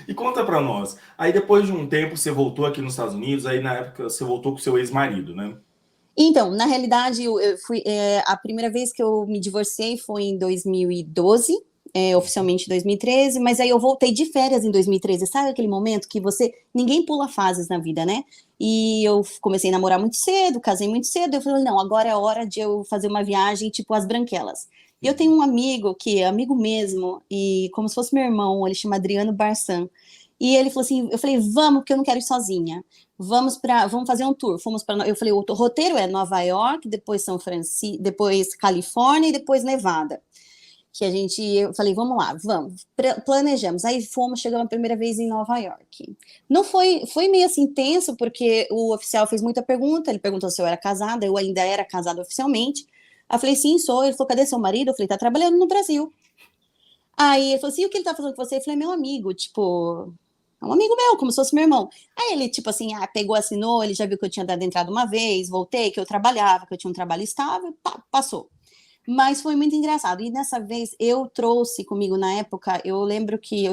E conta pra nós. Aí depois de um tempo você voltou aqui nos Estados Unidos, aí na época você voltou com seu ex-marido, né? Então, na realidade, eu fui, a primeira vez que eu me divorciei foi em 2012, oficialmente em 2013, mas aí eu voltei de férias em 2013. Sabe aquele momento que ninguém pula fases na vida, né? E eu comecei a namorar muito cedo, casei muito cedo, eu falei, não, agora é hora de eu fazer uma viagem tipo as Branquelas. E eu tenho um amigo que é amigo mesmo, e como se fosse meu irmão, ele chama Adriano Barçan. E ele falou assim, eu falei, vamos, porque eu não quero ir sozinha. Vamos fazer um tour. Eu falei, o roteiro é Nova York, depois São Francisco, depois Califórnia e depois Nevada. Eu falei, vamos lá, vamos, planejamos. Aí chegamos a primeira vez em Nova York. Não foi meio assim tenso, porque o oficial fez muita pergunta, ele perguntou se eu era casada, eu ainda era casada oficialmente. Aí eu falei, sim, sou. Ele falou, cadê seu marido? Eu falei, tá trabalhando no Brasil. Aí ele falou assim, e o que ele tá fazendo com você? Eu falei, meu amigo, tipo, é um amigo meu, como se fosse meu irmão. Aí ele, tipo assim, pegou, assinou, ele já viu que eu tinha dado entrada uma vez, voltei, que eu trabalhava, que eu tinha um trabalho estável, pá, passou. Mas foi muito engraçado. E nessa vez eu trouxe comigo na época, eu lembro que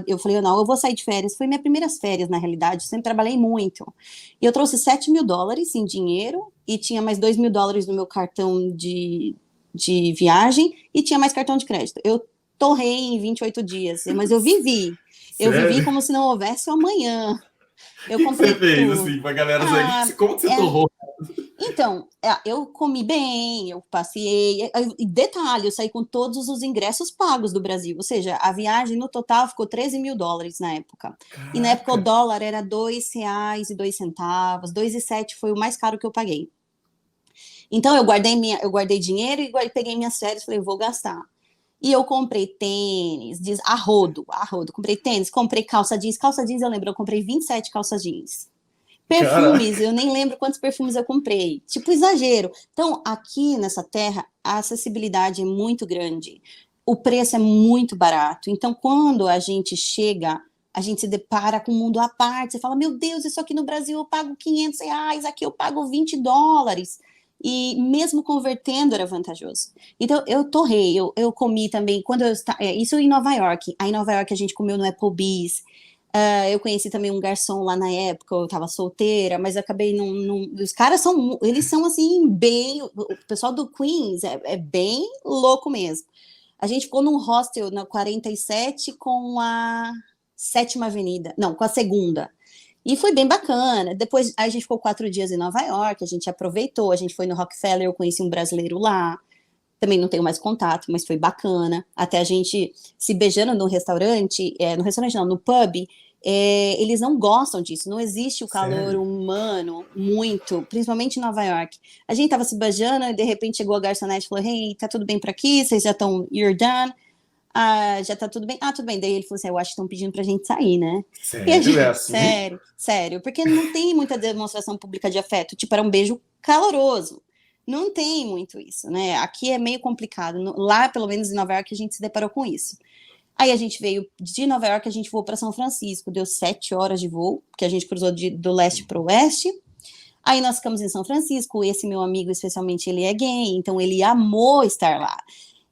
eu falei, não, eu vou sair de férias. Foi minhas primeiras férias, na realidade, sempre trabalhei muito. E eu trouxe US$ 7.000 em dinheiro e tinha mais US$ 2.000 no meu cartão de viagem e tinha mais cartão de crédito. Eu torrei em 28 dias, mas eu vivi. Eu vivi Sério? como se não houvesse um amanhã. O Eu que você comprei fez, tudo. assim, pra galera saber? Ah, Como que você é, torrou? então, eu comi bem, eu passei. E detalhe, eu saí com todos os ingressos pagos do Brasil. Ou seja, a viagem no total ficou US$ 13.000 na época. E na época o Caraca. dólar era R$ 2,02, 2,07 foi o mais caro que eu paguei. Então eu guardei dinheiro e peguei minhas férias, falei, vou gastar. E eu comprei tênis, a rodo. Comprei tênis, comprei calça jeans. Calça jeans eu lembro, eu comprei 27 calças jeans. Perfumes, Caraca. eu nem lembro quantos perfumes eu comprei. Tipo, exagero. Então, aqui nessa terra, a acessibilidade é muito grande. O preço é muito barato. Então, quando a gente chega, a gente se depara com um mundo à parte. Você fala, meu Deus, isso aqui no Brasil eu pago R$ 500, aqui eu pago US$ 20. E mesmo convertendo era vantajoso. Então, eu torrei, eu comi também. Isso em Nova York. Aí em Nova York a gente comeu no Applebee's. Eu conheci também um garçom lá na época, eu tava solteira, mas acabei os caras eles são assim, bem. O pessoal do Queens é bem louco mesmo. A gente ficou num hostel na 47 com a Sétima Avenida, não, com a Segunda. E foi bem bacana. Depois a gente ficou 4 dias em Nova York, a gente aproveitou, a gente foi no Rockefeller, eu conheci um brasileiro lá. Também não tenho mais contato, mas foi bacana. Até a gente se beijando no restaurante não, no pub, eles não gostam disso, não existe o calor Sério? humano muito, principalmente em Nova York. A gente tava se beijando e de repente chegou a garçonete e falou, hey, tá tudo bem por aqui? Vocês já estão, you're done? Já tá tudo bem? Tudo bem. Daí ele falou assim, eu acho que estão pedindo pra gente sair, né? E a Sério? É gente, assim? sério, sério, porque não tem muita demonstração pública de afeto, tipo, era um beijo caloroso. Não tem muito isso, né? Aqui é meio complicado. Lá, pelo menos em Nova York, a gente se deparou com isso. Aí a gente veio de Nova York, a gente voou para São Francisco, deu 7 horas de voo, que a gente cruzou do leste para o oeste. Aí nós ficamos em São Francisco. Esse meu amigo, especialmente, ele é gay, então ele amou estar lá.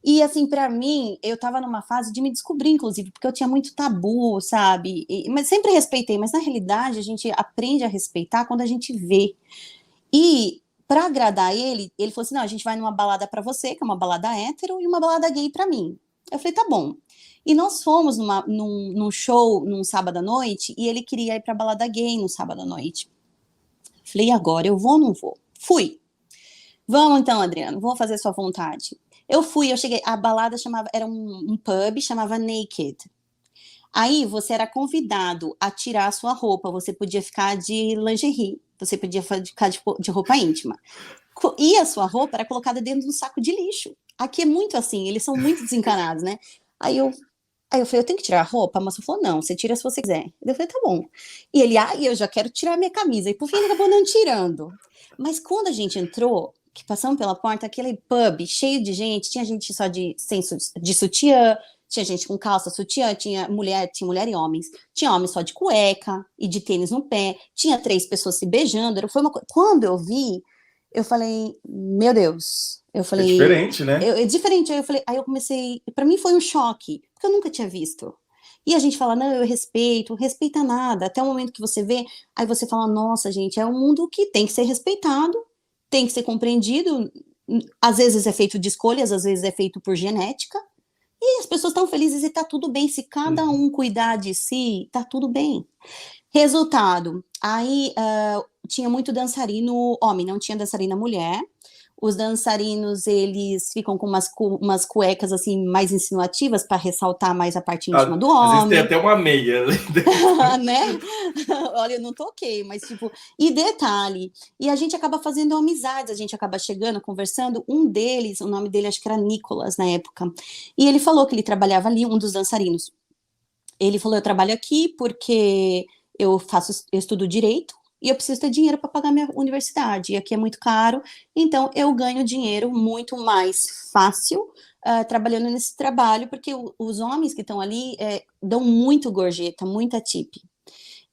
E assim, para mim, eu tava numa fase de me descobrir, inclusive, porque eu tinha muito tabu, sabe? Mas sempre respeitei, mas na realidade a gente aprende a respeitar quando a gente vê. E para agradar ele, ele falou assim: não, a gente vai numa balada para você, que é uma balada hétero, e uma balada gay para mim. Eu falei, tá bom. E nós fomos num show num sábado à noite, e ele queria ir pra balada gay no sábado à noite. Falei, agora eu vou ou não vou? Fui. Vamos então, Adriano, vou fazer sua vontade. Eu fui, eu cheguei, a balada era um pub, chamava Naked. Aí você era convidado a tirar a sua roupa, você podia ficar de lingerie, você podia ficar de roupa íntima. E a sua roupa era colocada dentro de um saco de lixo. Aqui é muito assim, eles são muito desencanados, né? Aí eu, aí eu falei, eu tenho que tirar a roupa? A moça falou, não, você tira se você quiser. Eu falei, tá bom. E ele, eu já quero tirar minha camisa. E por fim ele acabou não tirando. Mas quando a gente entrou, que passamos pela porta, aquele pub cheio de gente, tinha gente só de sutiã, tinha gente com calça, sutiã, tinha mulher e homens. Tinha homens só de cueca e de tênis no pé. Tinha 3 pessoas se beijando. Quando eu vi, eu falei, meu Deus. Eu É falei, diferente, né? é diferente. Aí eu comecei, para mim foi um choque, porque eu nunca tinha visto. E a gente fala, não, eu respeito, respeita nada, até o momento que você vê, aí você fala, nossa, gente, é um mundo que tem que ser respeitado, tem que ser compreendido, às vezes é feito de escolhas, às vezes é feito por genética, e as pessoas estão felizes e tá tudo bem, se cada Uhum. um cuidar de si, tá tudo bem. Resultado, aí tinha muito dançarino homem, não tinha dançarina mulher. Os dançarinos, eles ficam com umas cuecas assim mais insinuativas para ressaltar mais a parte íntima do Às vezes tem homem, até uma meia. né? Olha, eu não toquei, mas tipo, e detalhe, e a gente acaba fazendo amizades, a gente acaba chegando, conversando. Um deles, o nome dele acho que era Nicolas na época, e ele falou que ele trabalhava ali, um dos dançarinos. Ele falou: eu trabalho aqui porque eu estudo direito e eu preciso ter dinheiro para pagar minha universidade. E aqui é muito caro, então eu ganho dinheiro muito mais fácil trabalhando nesse trabalho, porque os homens que estão ali dão muito gorjeta, muita tip.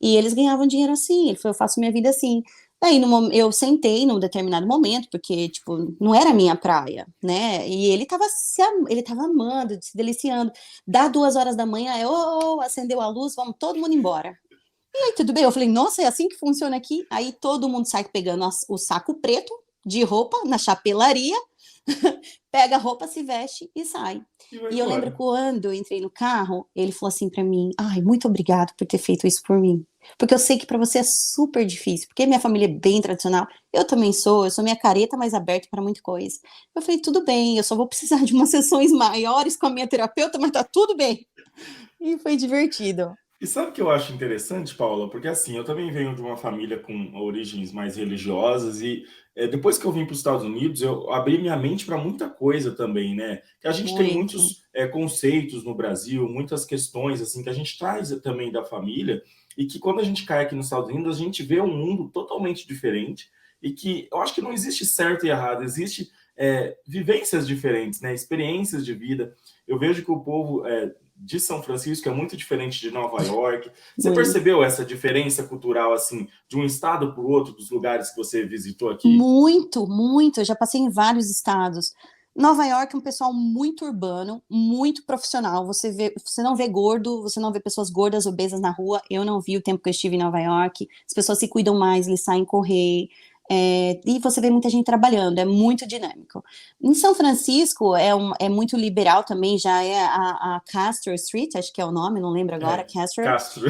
E eles ganhavam dinheiro assim. Ele falou: eu faço minha vida assim. Daí eu sentei num determinado momento, porque, tipo, não era a minha praia, né? E ele tava amando, se deliciando. Dá 2 horas da manhã, acendeu a luz, vamos todo mundo embora. E aí, tudo bem? Eu falei, nossa, é assim que funciona aqui? Aí todo mundo sai pegando o saco preto de roupa na chapelaria, pega a roupa, se veste e sai. E vai E eu lembro embora. quando eu entrei no carro, ele falou assim pra mim: ai, muito obrigado por ter feito isso por mim. Porque eu sei que pra você é super difícil, porque minha família é bem tradicional. Eu também sou, eu sou minha careta mais aberta pra muita coisa. Eu falei, tudo bem, eu só vou precisar de umas sessões maiores com a minha terapeuta, mas tá tudo bem. E foi divertido. E sabe o que eu acho interessante, Paula? Porque assim, eu também venho de uma família com origens mais religiosas e depois que eu vim para os Estados Unidos, eu abri minha mente para muita coisa também, né? Que a gente tem Muito. muitos conceitos no Brasil, muitas questões assim que a gente traz também da família e que quando a gente cai aqui nos Estados Unidos, a gente vê um mundo totalmente diferente e que eu acho que não existe certo e errado, existe vivências diferentes, né? Experiências de vida. Eu vejo que o povo de São Francisco é muito diferente de Nova York. Você Muito. percebeu essa diferença cultural, assim, de um estado para o outro, dos lugares que você visitou aqui? Muito, muito. Eu já passei em vários estados. Nova York é um pessoal muito urbano, muito profissional. Você não vê gordo, você não vê pessoas gordas, obesas na rua. Eu não vi o tempo que eu estive em Nova York. As pessoas se cuidam mais, eles saem correr. E você vê muita gente trabalhando, é muito dinâmico. Em São Francisco é muito liberal também, já é a Castro Street, acho que é o nome, não lembro agora, Castro. Castro.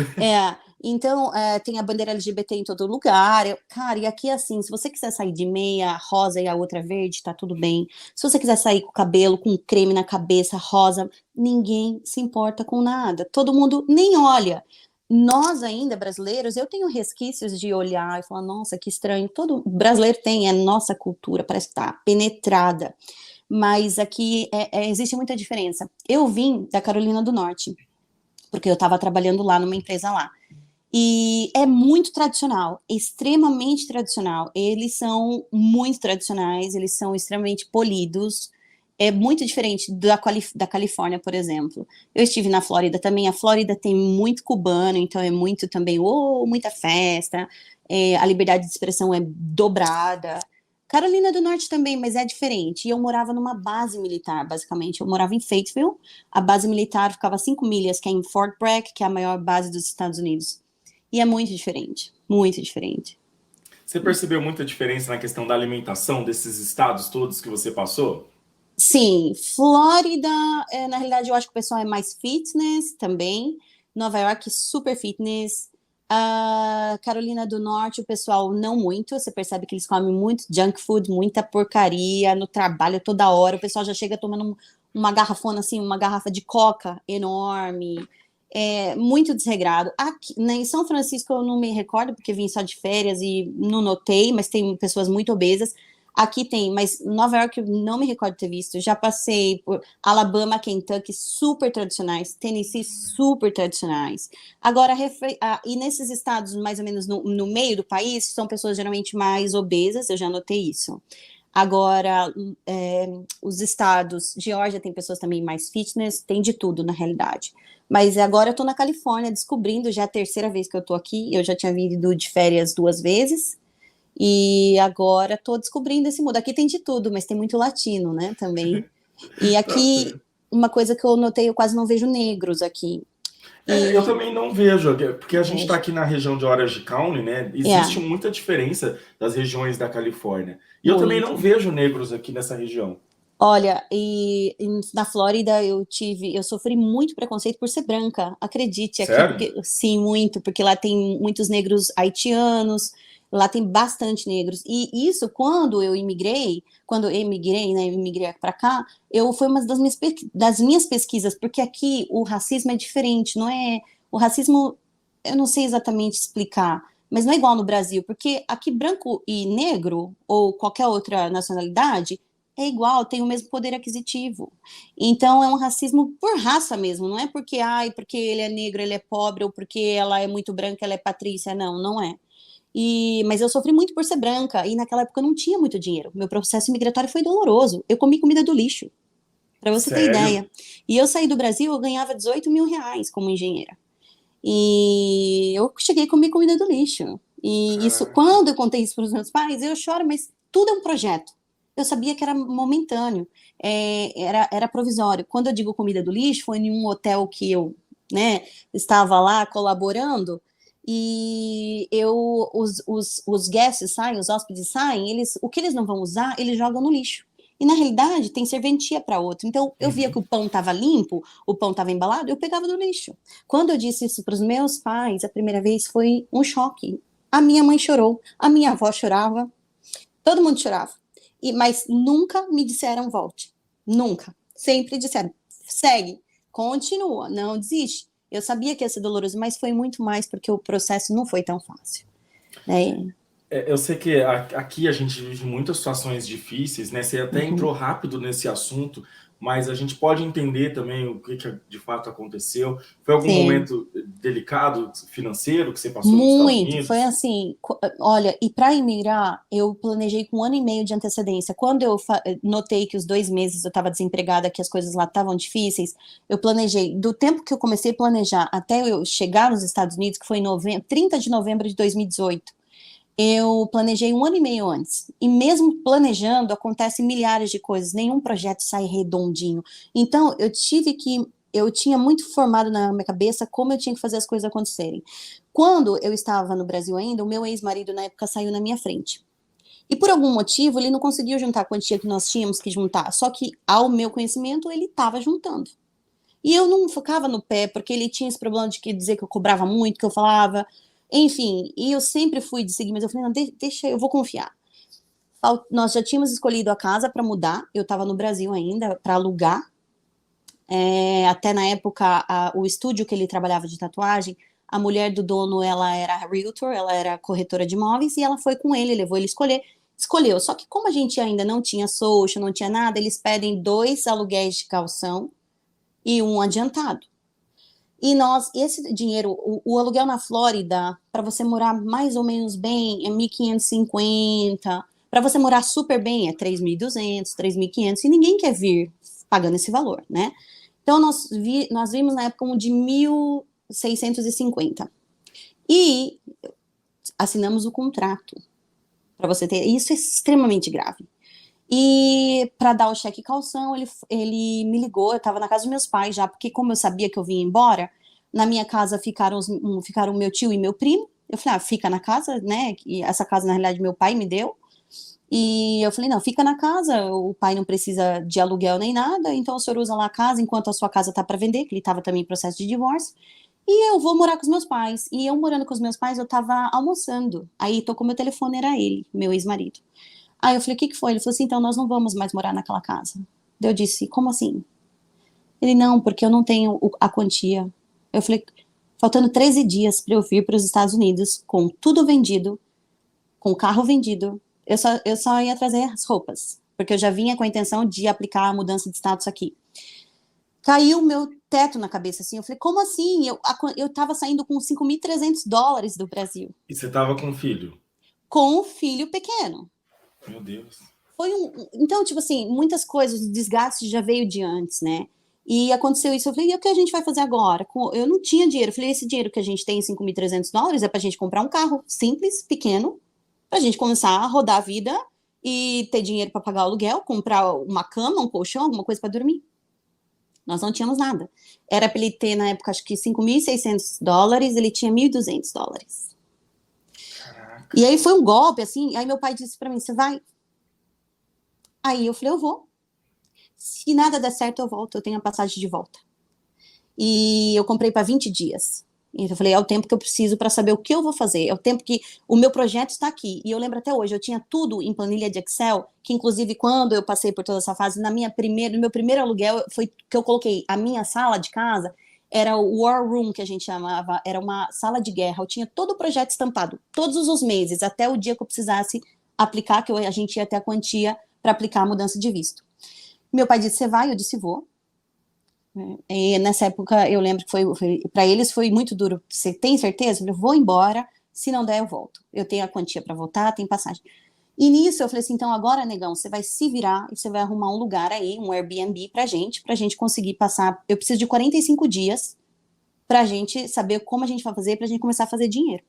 Então, tem a bandeira LGBT em todo lugar. Cara, e aqui assim, se você quiser sair de meia rosa e a outra verde, tá tudo bem. Se você quiser sair com o cabelo, com creme na cabeça, rosa, ninguém se importa com nada. Todo mundo nem olha. Nós ainda, brasileiros, eu tenho resquícios de olhar e falar, nossa, que estranho. Todo brasileiro tem, é nossa cultura, parece que tá penetrada. Mas aqui existe muita diferença. Eu vim da Carolina do Norte, porque eu estava trabalhando lá numa empresa lá. E é muito tradicional, extremamente tradicional. Eles são muito tradicionais, eles são extremamente polidos. É muito diferente da Califórnia, por exemplo. Eu estive na Flórida também. A Flórida tem muito cubano, então é muito também, muita festa. A liberdade de expressão é dobrada. Carolina do Norte também, mas é diferente. E eu morava numa base militar, basicamente. Eu morava em Fayetteville. A base militar ficava a 5 milhas, que é em Fort Bragg, que é a maior base dos Estados Unidos. E é muito diferente, muito diferente. Você percebeu muita diferença na questão da alimentação desses estados todos que você passou? Sim, Flórida, na realidade, eu acho que o pessoal é mais fitness também. Nova York, super fitness. Carolina do Norte, o pessoal não muito. Você percebe que eles comem muito junk food, muita porcaria no trabalho toda hora. O pessoal já chega tomando uma garrafona assim, uma garrafa de coca enorme. Muito desregrado. Aqui, né, em São Francisco eu não me recordo, porque vim só de férias e não notei, mas tem pessoas muito obesas. Aqui tem, mas Nova York eu não me recordo de ter visto. Já passei por Alabama, Kentucky, super tradicionais, Tennessee, super tradicionais. Agora, e nesses estados, mais ou menos no meio do país, são pessoas geralmente mais obesas, eu já notei isso. Agora, os estados, Geórgia tem pessoas também mais fitness, tem de tudo na realidade. Mas agora eu tô na Califórnia descobrindo, já é a terceira vez que eu tô aqui, eu já tinha vindo de férias 2 vezes, e agora tô descobrindo esse mundo. Aqui tem de tudo, mas tem muito latino, né, também. E Tá aqui, certo. uma coisa que eu notei, eu quase não vejo negros aqui. Eu também não vejo, porque a gente está Vejo. aqui na região de Orange County, né? Existe É, muita diferença das regiões da Califórnia. E eu também não muito. vejo negros aqui nessa região. Olha, na Flórida eu sofri muito preconceito por ser branca, acredite, aqui, Sério? porque, sim, muito, porque lá tem muitos negros haitianos, lá tem bastante negros, e isso, quando eu emigrei, né, eu imigrei para cá, foi uma das minhas pesquisas, porque aqui o racismo é diferente, não é, o racismo, eu não sei exatamente explicar, mas não é igual no Brasil, porque aqui branco e negro, ou qualquer outra nacionalidade, é igual, tem o mesmo poder aquisitivo. Então é um racismo por raça mesmo, não é porque, ai, porque ele é negro, ele é pobre, ou porque ela é muito branca, ela é patrícia, não, não é. Mas eu sofri muito por ser branca, e naquela época eu não tinha muito dinheiro. Meu processo migratório foi doloroso. Eu comi comida do lixo, para você ter Sério? ideia. E eu saí do Brasil, eu ganhava 18 mil reais como engenheira. E eu cheguei a comer comida do lixo. E isso, Caraca. quando eu contei isso para os meus pais, eu choro, mas tudo é um projeto. Eu sabia que era momentâneo, era provisório. Quando eu digo comida do lixo, foi em um hotel que eu, né, estava lá colaborando, e os guests saem, os hóspedes saem, o que eles não vão usar, eles jogam no lixo. E na realidade tem serventia para outro. Então eu via que Uhum. o pão estava limpo, o pão estava embalado, eu pegava do lixo. Quando eu disse isso para os meus pais, a primeira vez foi um choque. A minha mãe chorou, a minha avó chorava, todo mundo chorava. Mas nunca me disseram volte. Nunca. Sempre disseram, segue, continua, não desiste. Eu sabia que ia ser doloroso, mas foi muito mais porque o processo não foi tão fácil. Né? Eu sei que aqui a gente vive muitas situações difíceis, né? Você até Uhum. entrou rápido nesse assunto, mas a gente pode entender também o que de fato aconteceu. Foi algum Sim. momento delicado financeiro que você passou nos Estados Muito, foi Unidos? assim, olha, e para imigrar, eu planejei com 1 ano e meio de antecedência. Quando eu notei que os 2 meses eu estava desempregada, que as coisas lá estavam difíceis, eu planejei, do tempo que eu comecei a planejar até eu chegar nos Estados Unidos, que foi em 30 de novembro de 2018, eu planejei 1 ano e meio antes. E mesmo planejando, acontecem milhares de coisas, nenhum projeto sai redondinho. Então, eu tinha muito formado na minha cabeça como eu tinha que fazer as coisas acontecerem. Quando eu estava no Brasil ainda, o meu ex-marido na época saiu na minha frente. E por algum motivo, ele não conseguiu juntar a quantia que nós tínhamos que juntar. Só que, ao meu conhecimento, ele estava juntando. E eu não ficava no pé, porque ele tinha esse problema de dizer que eu cobrava muito, que eu falava. Enfim, e eu sempre fui de seguir, mas eu falei, não, deixa, eu vou confiar. Nós já tínhamos escolhido a casa para mudar, eu estava no Brasil ainda, para alugar. Até na época, o estúdio que ele trabalhava de tatuagem, a mulher do dono, ela era realtor, ela era corretora de imóveis, e ela foi com ele, levou ele escolher. Escolheu, só que como a gente ainda não tinha social, não tinha nada, eles pedem 2 aluguéis de calção e um adiantado. E esse dinheiro, o aluguel na Flórida, para você morar mais ou menos bem, é 1.550. Para você morar super bem, é 3.200, 3.500. E ninguém quer vir pagando esse valor, né? Então, nós vimos na época um de 1.650. E assinamos o contrato. Para você ter. Isso é extremamente grave. E para dar o cheque calção, ele me ligou. Eu estava na casa dos meus pais já, porque como eu sabia que eu vinha embora, na minha casa ficaram meu tio e meu primo. Eu falei, fica na casa, né? E essa casa, na realidade, meu pai me deu. E eu falei, não, fica na casa, o pai não precisa de aluguel nem nada, então o senhor usa lá a casa enquanto a sua casa está para vender, que ele estava também em processo de divórcio. E eu vou morar com os meus pais. E eu morando com os meus pais, eu estava almoçando. Aí tocou meu telefone, era ele, meu ex-marido. Aí eu falei, o que foi? Ele falou assim, então nós não vamos mais morar naquela casa. Eu disse, como assim? Ele, não, porque eu não tenho a quantia. Eu falei, faltando 13 dias para eu vir para os Estados Unidos, com tudo vendido, com o carro vendido, eu só ia trazer as roupas, porque eu já vinha com a intenção de aplicar a mudança de status aqui. Caiu meu teto na cabeça, assim, eu falei, como assim? Eu tava saindo com $5.300 do Brasil, E você tava com um filho? com um filho pequeno. Meu Deus. Então, tipo assim, muitas coisas, o desgaste já veio de antes, né? E aconteceu isso, eu falei, e o que a gente vai fazer agora? Eu não tinha dinheiro, eu falei, esse dinheiro que a gente tem, $5.300, é pra gente comprar um carro simples, pequeno, pra gente começar a rodar a vida e ter dinheiro para pagar o aluguel, comprar uma cama, um colchão, alguma coisa para dormir. Nós não tínhamos nada. Era para ele ter, na época, acho que $5.600, ele tinha $1.200. Caraca. E aí foi um golpe, assim, aí meu pai disse para mim, você vai? Aí eu falei, eu vou. Se nada der certo, eu volto, eu tenho a passagem de volta. E eu comprei para 20 dias. Então eu falei, é o tempo que eu preciso para saber o que eu vou fazer, é o tempo que o meu projeto está aqui. E eu lembro até hoje, eu tinha tudo em planilha de Excel, que inclusive quando eu passei por toda essa fase, no meu primeiro aluguel, foi que eu coloquei a minha sala de casa, era o War Room, que a gente chamava, era uma sala de guerra. Eu tinha todo o projeto estampado, todos os meses, até o dia que eu precisasse aplicar, que a gente ia até a quantia para aplicar a mudança de visto. Meu pai disse, você vai? Eu disse, vou. E nessa época, eu lembro que para eles foi muito duro. Você tem certeza? Eu falei, vou embora, se não der, eu volto. Eu tenho a quantia para voltar, tem passagem. E nisso eu falei assim, então agora, negão, você vai se virar e você vai arrumar um lugar aí, um Airbnb pra gente conseguir passar. Eu preciso de 45 dias pra gente saber como a gente vai fazer, pra gente começar a fazer dinheiro.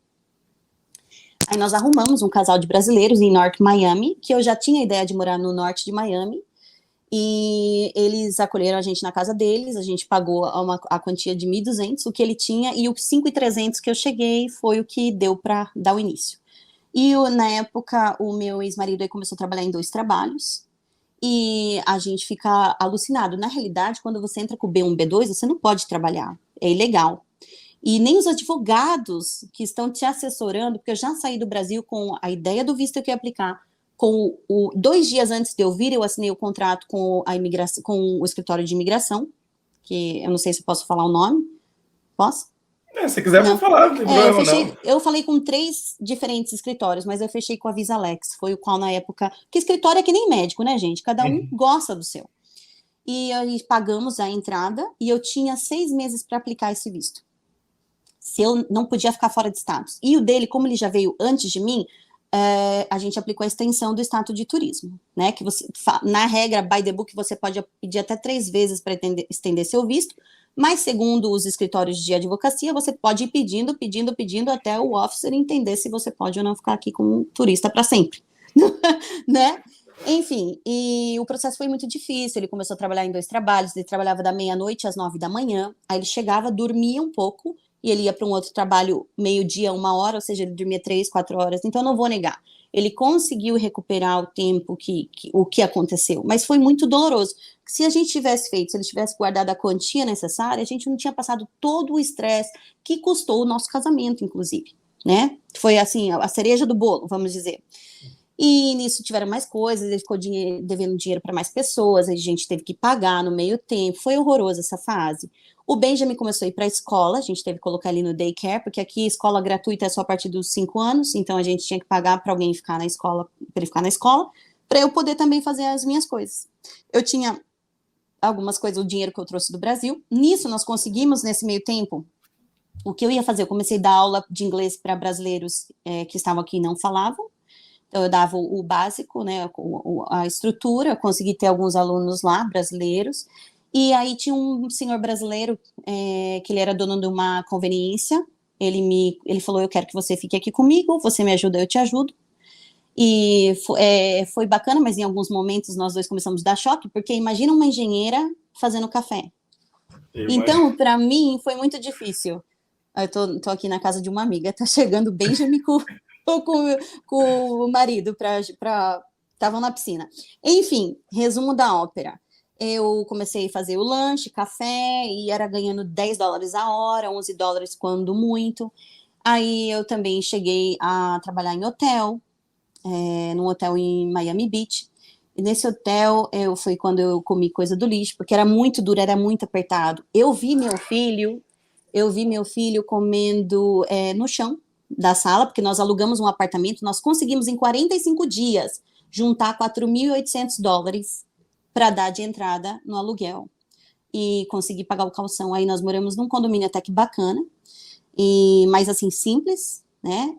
Aí nós arrumamos um casal de brasileiros em North Miami, que eu já tinha a ideia de morar no norte de Miami, e eles acolheram a gente na casa deles, a gente pagou a quantia de 1.200, o que ele tinha, e os 5.300 que eu cheguei foi o que deu para dar o início. E na época, o meu ex-marido aí começou a trabalhar em 2 trabalhos, e a gente fica alucinado. Na realidade, quando você entra com o B1, B2, você não pode trabalhar, é ilegal. E nem os advogados que estão te assessorando, porque eu já saí do Brasil com a ideia do visto que eu ia aplicar, 2 dias antes de eu vir, eu assinei o contrato com a imigração, com o escritório de imigração, que eu não sei se eu posso falar o nome. Posso? Se quiser, vou falar, não tem problema, não. Eu falei com 3 diferentes escritórios, mas eu fechei com a Visa Alex, foi o qual na época, que escritório é que nem médico, né, gente? Cada um gosta do seu. E aí pagamos a entrada, e eu tinha 6 meses para aplicar esse visto. Se eu não podia ficar fora de status. E o dele, como ele já veio antes de mim, a gente aplicou a extensão do status de turismo, né? Que você, na regra, by the book, você pode pedir até 3 vezes para estender seu visto, mas segundo os escritórios de advocacia, você pode ir pedindo até o officer entender se você pode ou não ficar aqui como turista para sempre, né? Enfim, e o processo foi muito difícil. Ele começou a trabalhar em 2 trabalhos, ele trabalhava da meia-noite às 9 da manhã, aí ele chegava, dormia um pouco, e ele ia para um outro trabalho meio-dia, 1 hora, ou seja, ele dormia 3, 4 horas. Então, eu não vou negar, ele conseguiu recuperar o tempo o que aconteceu, mas foi muito doloroso. Se a gente tivesse feito, se ele tivesse guardado a quantia necessária, a gente não tinha passado todo o estresse que custou o nosso casamento, inclusive, né? Foi assim, a cereja do bolo, vamos dizer. E nisso tiveram mais coisas, ele ficou devendo dinheiro para mais pessoas, a gente teve que pagar no meio tempo, foi horroroso essa fase. O Benjamin começou a ir para a escola, a gente teve que colocar ele no daycare, porque aqui escola gratuita é só a partir dos 5 anos, então a gente tinha que pagar para alguém ficar na escola, para ele ficar na escola, para eu poder também fazer as minhas coisas. Eu tinha algumas coisas, o dinheiro que eu trouxe do Brasil, nisso nós conseguimos, nesse meio tempo, o que eu ia fazer, eu comecei a dar aula de inglês para brasileiros que estavam aqui e não falavam. Então, eu dava o básico, né, a estrutura, consegui ter alguns alunos lá, brasileiros, e aí tinha um senhor brasileiro, que ele era dono de uma conveniência, ele falou, eu quero que você fique aqui comigo, você me ajuda, eu te ajudo, e foi bacana, mas em alguns momentos nós 2 começamos a dar choque, porque imagina uma engenheira fazendo café. Então, para mim, foi muito difícil. Eu tô aqui na casa de uma amiga, tá chegando o Benjamin com o marido, estavam na piscina. Enfim, resumo da ópera. Eu comecei a fazer o lanche, café, e era ganhando $10 a hora, $11 quando muito. Aí eu também cheguei a trabalhar em hotel, num hotel em Miami Beach. E nesse hotel, foi quando eu comi coisa do lixo, porque era muito duro, era muito apertado. Eu vi meu filho comendo no chão da sala, porque nós alugamos um apartamento, nós conseguimos em 45 dias juntar $4.800 para dar de entrada no aluguel e conseguir pagar o calção. Aí nós moramos num condomínio até que bacana, mas assim, simples, né?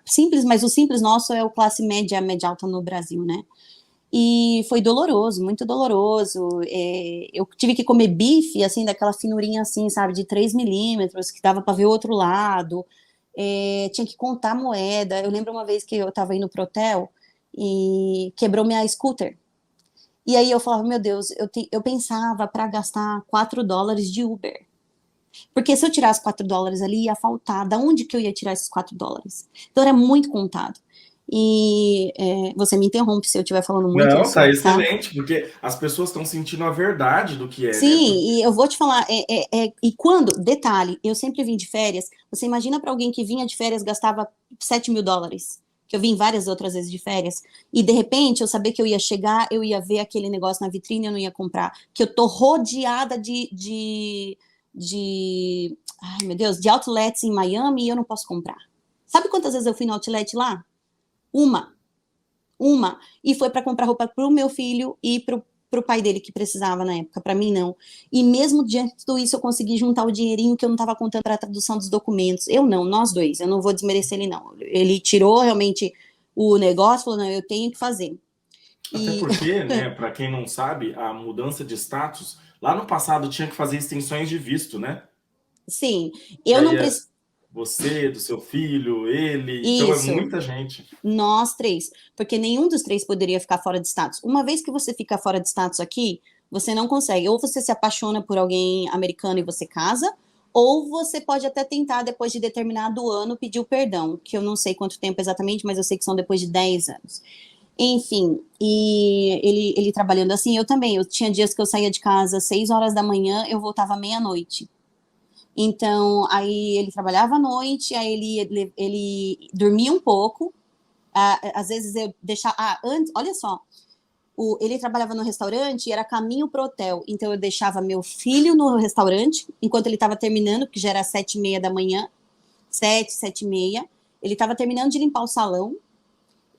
Simples, mas o simples nosso é o classe média alta no Brasil, né? E foi doloroso, muito doloroso. Eu tive que comer bife, assim, daquela finurinha, assim, sabe, de 3 milímetros, que dava para ver o outro lado. Tinha que contar moeda. Eu lembro uma vez que eu estava indo pro hotel e quebrou minha scooter. E aí eu falava, meu Deus, eu pensava para gastar $4 de Uber. Porque se eu tirasse $4 ali, ia faltar. Da onde que eu ia tirar esses $4? Então era muito contado. E você me interrompe se eu estiver falando muito, Não, tá tá? excelente, porque as pessoas estão sentindo a verdade do que é, né? Sim, e eu vou te falar, e quando, detalhe, eu sempre vim de férias, você imagina para alguém que vinha de férias gastava $7.000, que eu vim várias outras vezes de férias, e de repente eu sabia que eu ia chegar, eu ia ver aquele negócio na vitrine, eu não ia comprar, que eu tô rodeada ai meu Deus, de outlets em Miami e eu não posso comprar. Sabe quantas vezes eu fui no outlet lá? Uma, e foi para comprar roupa para o meu filho e para o pai dele que precisava na época, para mim não. E mesmo diante de tudo isso, eu consegui juntar o dinheirinho que eu não estava contando para a tradução dos documentos. Eu não, nós dois, eu não vou desmerecer ele não. Ele tirou realmente o negócio, falou, não, eu tenho que fazer. Até porque, né, para quem não sabe, a mudança de status, lá no passado tinha que fazer extensões de visto, né? Sim, E eu não aí preciso. você, do seu filho, ele, então é Isso, muita gente. nós três, porque nenhum dos três poderia ficar fora de status. Uma vez que você fica fora de status aqui, você não consegue. Ou você se apaixona por alguém americano e você casa, ou você pode até tentar, depois de determinado ano, pedir o perdão, que eu não sei quanto tempo exatamente, mas eu sei que são depois de 10 anos. Enfim, e ele trabalhando assim, eu também. Eu tinha dias que eu saía de casa às 6 horas da manhã, eu voltava à meia-noite. Então, aí ele trabalhava à noite, aí ele dormia um pouco, às vezes eu deixava. Antes, olha só, ele trabalhava no restaurante e era caminho pro hotel. Então eu deixava meu filho no restaurante, enquanto ele estava terminando, que já era 7:30 da manhã, 7:30. Ele estava terminando de limpar o salão.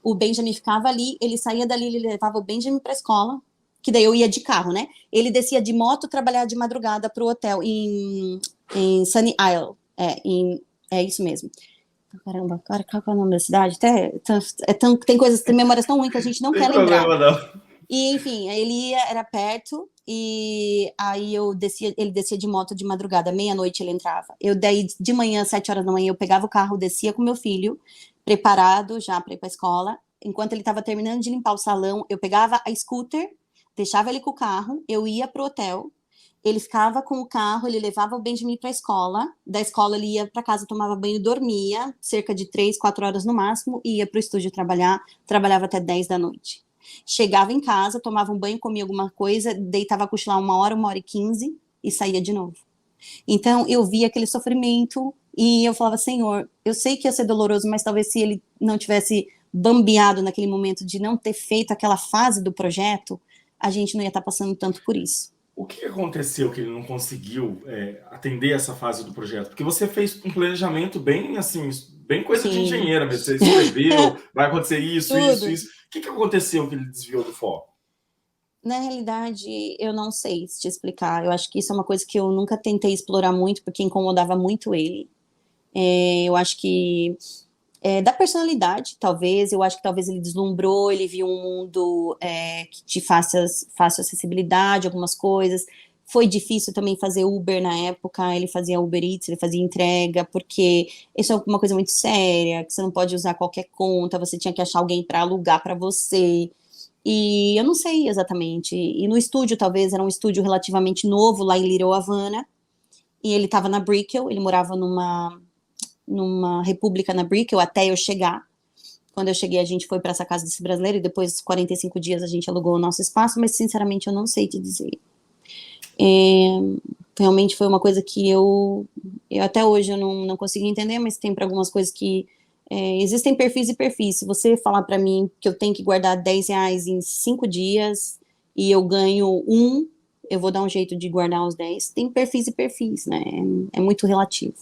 O Benjamin ficava ali, ele saía dali, ele levava o Benjamin para a escola, que daí eu ia de carro, né? Ele descia de moto trabalhar de madrugada pro hotel em Sunny Isle. É isso mesmo. Caramba, cara, qual é o nome da cidade? Tem coisas, tem memórias tão ruins que a gente não Não tem quer lembrar. problema, não. E, enfim, ele ia, era perto, e aí ele descia de moto de madrugada, meia-noite ele entrava. Eu daí, de manhã, 7 horas da manhã, eu pegava o carro, descia com meu filho, preparado já para ir para a escola. Enquanto ele estava terminando de limpar o salão, eu pegava a scooter, deixava ele com o carro, eu ia pro hotel, ele ficava com o carro, ele levava o Benjamin para a escola, da escola ele ia para casa, tomava banho, dormia, cerca de 3, 4 horas no máximo, e ia para o estúdio trabalhar, trabalhava até 10 da noite. Chegava em casa, tomava um banho, comia alguma coisa, deitava a cochilar 1 hora, 1 hora e 15 e saía de novo. Então eu via aquele sofrimento e eu falava, Senhor, eu sei que ia ser doloroso, mas talvez se ele não tivesse bambeado naquele momento de não ter feito aquela fase do projeto, a gente não ia estar passando tanto por isso. O que aconteceu que ele não conseguiu atender essa fase do projeto? Porque você fez um planejamento bem assim, bem coisa de Sim. engenheira mesmo. Você escreveu, vai acontecer isso, isso, Tudo. isso. O que aconteceu que ele desviou do foco? Na realidade, eu não sei te explicar. Eu acho que isso é uma coisa que eu nunca tentei explorar muito, porque incomodava muito ele. Eu acho que da personalidade, talvez. Eu acho que talvez ele deslumbrou, ele viu um mundo de fácil acessibilidade, algumas coisas. Foi difícil também fazer Uber na época, ele fazia Uber Eats, ele fazia entrega, porque isso é uma coisa muito séria, que você não pode usar qualquer conta, você tinha que achar alguém para alugar para você. E eu não sei exatamente. E no estúdio, talvez, era um estúdio relativamente novo, lá em Little Havana, e ele estava na Brickell, ele morava numa república na Brickell até eu chegar. Quando eu cheguei, a gente foi para essa casa desse brasileiro e depois, 45 dias, a gente alugou o nosso espaço, mas sinceramente eu não sei te dizer. Realmente foi uma coisa que eu até hoje eu não consigo entender, mas tem para algumas coisas que existem perfis e perfis. Se você falar para mim que eu tenho que guardar R$10 em 5 dias e eu ganho eu vou dar um jeito de guardar os 10. Tem perfis e perfis, né? É muito relativo.